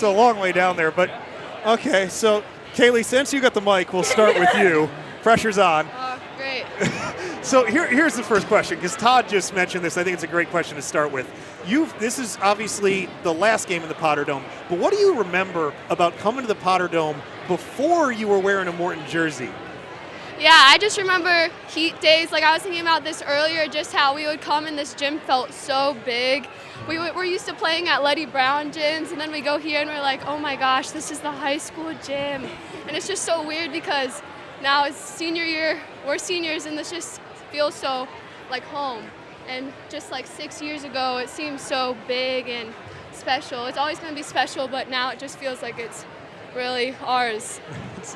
It's a long way down there, but okay. So, Kaylee, since you got the mic, we'll start with you. Pressure's on. Oh, great. So here's the first question, because Todd just mentioned this. I think it's a great question to start with. This is obviously the last game in the Potter Dome, but what do you remember about coming to the Potter Dome before you were wearing a Morton jersey? Yeah, I just remember heat days. Like I was thinking about this earlier, just how we would come and this gym felt so big. We're used to playing at Letty Brown gyms, and then we go here and we're like, oh my gosh, this is the high school gym. And it's just so weird because now it's senior year, we're seniors, and this just feels so like home. And just like 6 years ago, it seemed so big and special. It's always going to be special, but now it just feels like it's really ours.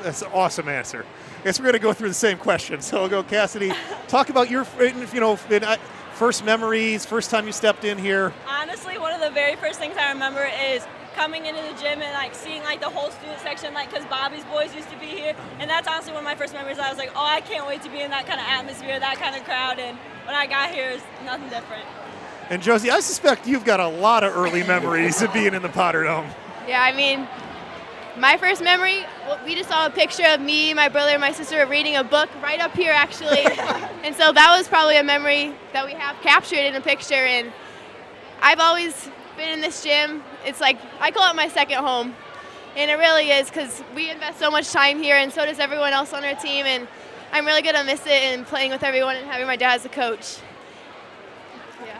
That's an awesome answer. I guess we're going to go through the same question. So I'll go, Cassidy. Talk about your, first memories, first time you stepped in here. Honestly, one of the very first things I remember is coming into the gym and like seeing like the whole student section, like because Bobby's boys used to be here, and that's honestly one of my first memories. I was like, oh, I can't wait to be in that kind of atmosphere, that kind of crowd, and when I got here, it's nothing different. And Josie, I suspect you've got a lot of early memories of being in the Potter Dome. Yeah, I mean, my first memory, we just saw a picture of me, my brother, and my sister reading a book right up here, actually. And so that was probably a memory that we have captured in a picture. And I've always been in this gym. It's like, I call it my second home. And it really is, because we invest so much time here, and so does everyone else on our team. And I'm really going to miss it and playing with everyone and having my dad as a coach. Yeah.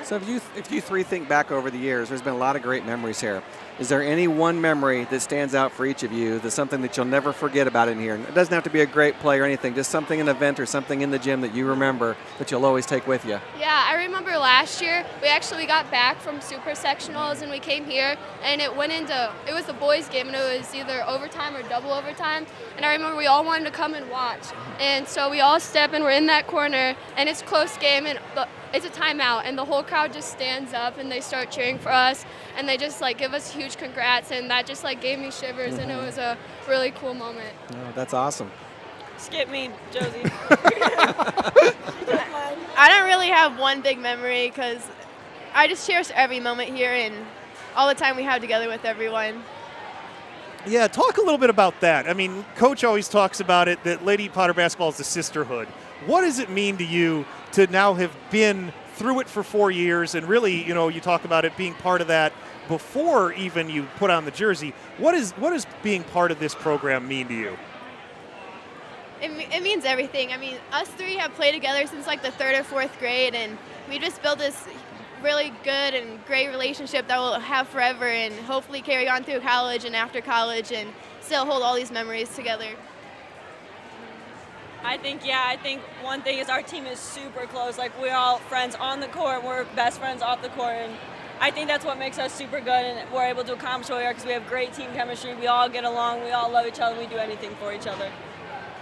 So if you three think back over the years, there's been a lot of great memories here. Is there any one memory that stands out for each of you that's something that you'll never forget about in here? It doesn't have to be a great play or anything, just something, an event or something in the gym that you remember that you'll always take with you. Yeah, I remember last year, we got back from super sectionals and we came here, and it was the boys game, and it was either overtime or double overtime. And I remember we all wanted to come and watch. And so we all step and we're in that corner, and it's a close game, and it's a timeout, and the whole crowd just stands up and they start cheering for us, and they just like give us huge congrats, and that just like gave me shivers, and it was a really cool moment. Oh, that's awesome. Skip me, Josie. I don't really have one big memory because I just cherish every moment here and all the time we have together with everyone. Yeah, talk a little bit about that. I mean, Coach always talks about it, that Lady Potter basketball is a sisterhood. What does it mean to you to now have been through it for 4 years, and really, you talk about it being part of that before even you put on the jersey? What does being part of this program mean to you? It means everything. I mean, us three have played together since like the 3rd or 4th grade, and we just built this really good and great relationship that we'll have forever, and hopefully carry on through college and after college, and still hold all these memories together. I think one thing is our team is super close. Like, we're all friends on the court, we're best friends off the court, and I think that's what makes us super good, and we're able to accomplish what we are because we have great team chemistry. We all get along, we all love each other, and we do anything for each other.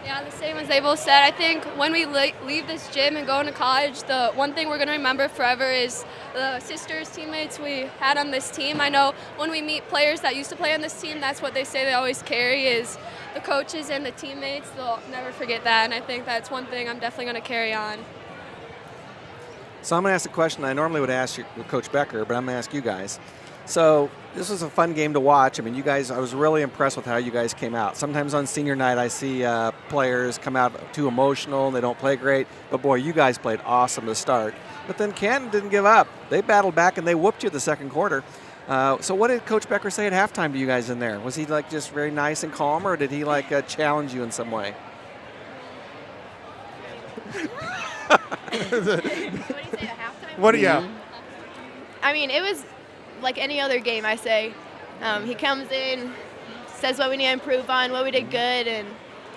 Yeah, the same as they both said. I think when we leave this gym and go into college, the one thing we're going to remember forever is the sisters, teammates we had on this team. I know when we meet players that used to play on this team, that's what they say they always carry is the coaches and the teammates. They'll never forget that, and I think that's one thing I'm definitely going to carry on. So I'm going to ask a question I normally would ask Coach Becker, but I'm going to ask you guys. So this was a fun game to watch. I mean, you guys, I was really impressed with how you guys came out. Sometimes on senior night, I see players come out too emotional and they don't play great. But boy, you guys played awesome to start. But then Canton didn't give up. They battled back and they whooped you the second quarter. So what did Coach Becker say at halftime to you guys in there? Was he like just very nice and calm, or did he like challenge you in some way? What did he say at halftime? What do you? I mean, it was like any other game, I say. He comes in, says what we need to improve on, what we did good, and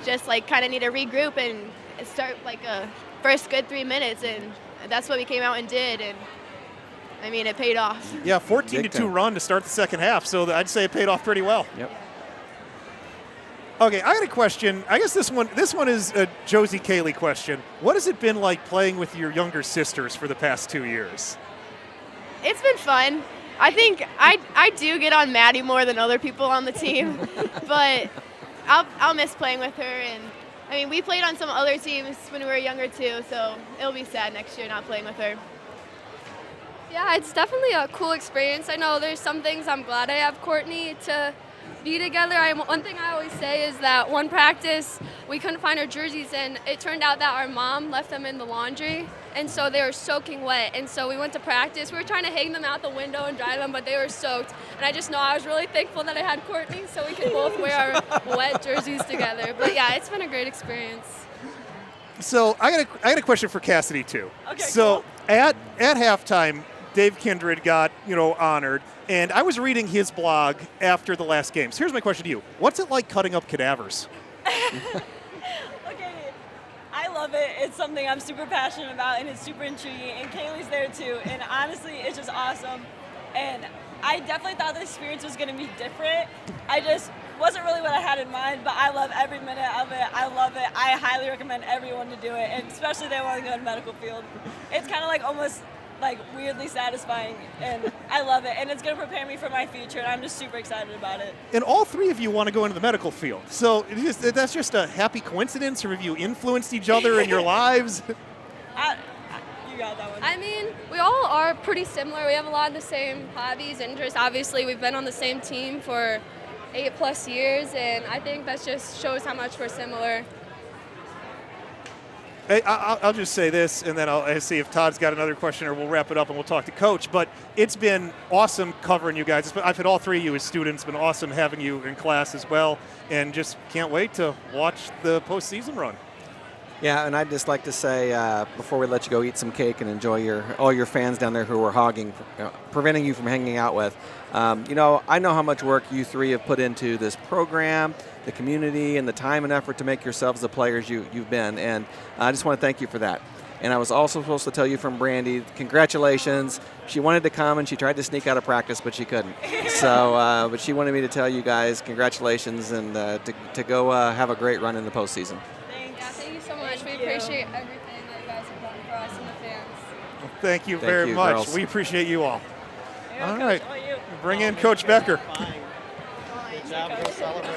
just like kind of need to regroup and start like a first good 3 minutes, and that's what we came out and did, and I mean, it paid off. Yeah, 14-2 run to start the second half, so I'd say it paid off pretty well. Yep. Okay, I got a question. I guess this one is a Josie Kaylee question. What has it been like playing with your younger sisters for the past 2 years? It's been fun. I think I do get on Maddie more than other people on the team, but I'll miss playing with her. And I mean, we played on some other teams when we were younger too, so it'll be sad next year not playing with her. Yeah, it's definitely a cool experience. I know there's some things I'm glad I have Courtney to be together. One thing I always say is that one practice we couldn't find our jerseys, and it turned out that our mom left them in the laundry, and so they were soaking wet. And so we went to practice. We were trying to hang them out the window and dry them, but they were soaked. And I just know I was really thankful that I had Courtney so we could both wear our wet jerseys together. But yeah, it's been a great experience. So I got a question for Cassidy too. Okay, so cool. at halftime, Dave Kindred got honored, and I was reading his blog after the last game. So here's my question to you: what's it like cutting up cadavers? Okay, I love it. It's something I'm super passionate about, and it's super intriguing. And Kaylee's there too, and honestly, it's just awesome. And I definitely thought the experience was going to be different. I just wasn't really what I had in mind, but I love every minute of it. I love it. I highly recommend everyone to do it, and especially if they want to go to medical field. It's kind of like almost like weirdly satisfying, and I love it, and it's going to prepare me for my future, and I'm just super excited about it. And all three of you want to go into the medical field. So that's just a happy coincidence, or have you influenced each other in your lives? You got that one. I mean, we all are pretty similar. We have a lot of the same hobbies, interests. Obviously, we've been on the same team for 8+ years, and I think that just shows how much we're similar. Hey, I'll just say this, and then I'll see if Todd's got another question, or we'll wrap it up and we'll talk to Coach. But it's been awesome covering you guys. I've had all three of you as students. It's been awesome having you in class as well, and just can't wait to watch the postseason run. Yeah, and I'd just like to say before we let you go eat some cake and enjoy all your fans down there who are hogging, preventing you from hanging out with. I know how much work you three have put into this program, the community, and the time and effort to make yourselves the players you've been. And I just want to thank you for that. And I was also supposed to tell you from Brandy, congratulations. She wanted to come and she tried to sneak out of practice, but she couldn't. So, but she wanted me to tell you guys congratulations and to go have a great run in the postseason. Yeah, thank you so much. We appreciate everything that you guys have done for us and the fans. Well, thank you very much. Girls. We appreciate you all. Yeah, All Coach, right. how are you? Bring in Coach Becker. Good job. Go celebrate.